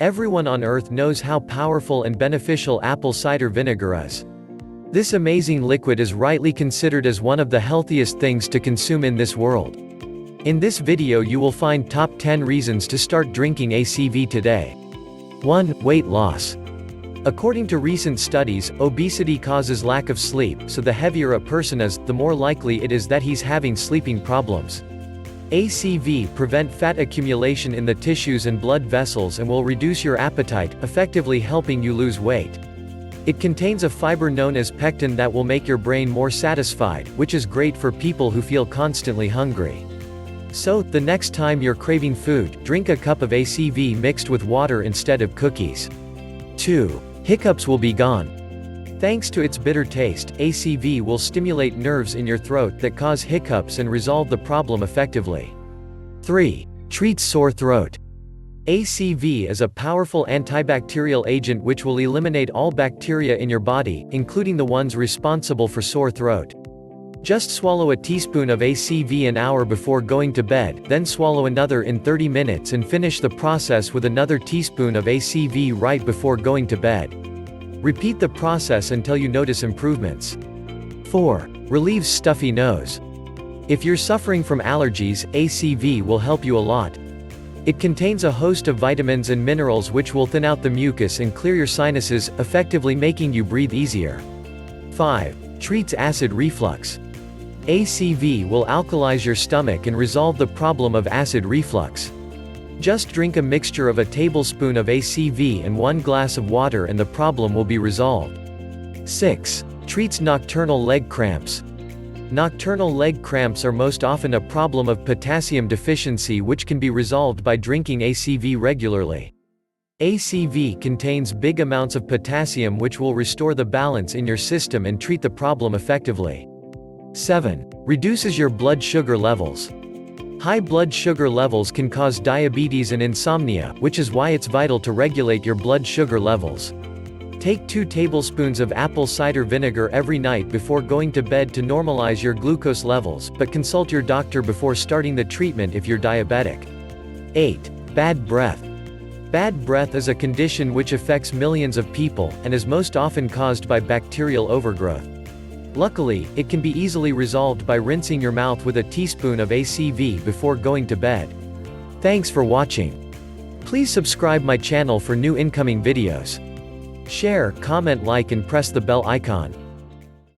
Everyone on Earth knows how powerful and beneficial apple cider vinegar is. This amazing liquid is rightly considered as one of the healthiest things to consume in this world. In this video you will find top 10 reasons to start drinking ACV today. 1. Weight loss. According to recent studies, obesity causes lack of sleep, so the heavier a person is, the more likely it is that he's having sleeping problems. ACV prevent fat accumulation in the tissues and blood vessels and will reduce your appetite, effectively helping you lose weight. It contains a fiber known as pectin that will make your brain more satisfied, which is great for people who feel constantly hungry. So, the next time you're craving food, drink a cup of ACV mixed with water instead of cookies. 2. Hiccups will be gone. Thanks to its bitter taste, ACV will stimulate nerves in your throat that cause hiccups and resolve the problem effectively. 3. Treats sore throat. ACV is a powerful antibacterial agent which will eliminate all bacteria in your body, including the ones responsible for sore throat. Just swallow a teaspoon of ACV an hour before going to bed, then swallow another in 30 minutes and finish the process with another teaspoon of ACV right before going to bed. Repeat the process until you notice improvements. 4. Relieves stuffy nose. If you're suffering from allergies, ACV will help you a lot. It contains a host of vitamins and minerals which will thin out the mucus and clear your sinuses, effectively making you breathe easier. 5. Treats acid reflux. ACV will alkalize your stomach and resolve the problem of acid reflux. Just drink a mixture of a tablespoon of ACV and 1 glass of water and the problem will be resolved. 6. Treats nocturnal leg cramps. Nocturnal leg cramps are most often a problem of potassium deficiency which can be resolved by drinking ACV regularly. ACV contains big amounts of potassium which will restore the balance in your system and treat the problem effectively. 7. Reduces your blood sugar levels. High blood sugar levels can cause diabetes and insomnia, which is why it's vital to regulate your blood sugar levels. Take 2 tablespoons of apple cider vinegar every night before going to bed to normalize your glucose levels, but consult your doctor before starting the treatment if you're diabetic. 8. Bad breath. Bad breath is a condition which affects millions of people, and is most often caused by bacterial overgrowth. Luckily, it can be easily resolved by rinsing your mouth with a teaspoon of ACV before going to bed. Thanks for watching. Please subscribe my channel for new incoming videos. Share, comment, like and press the bell icon.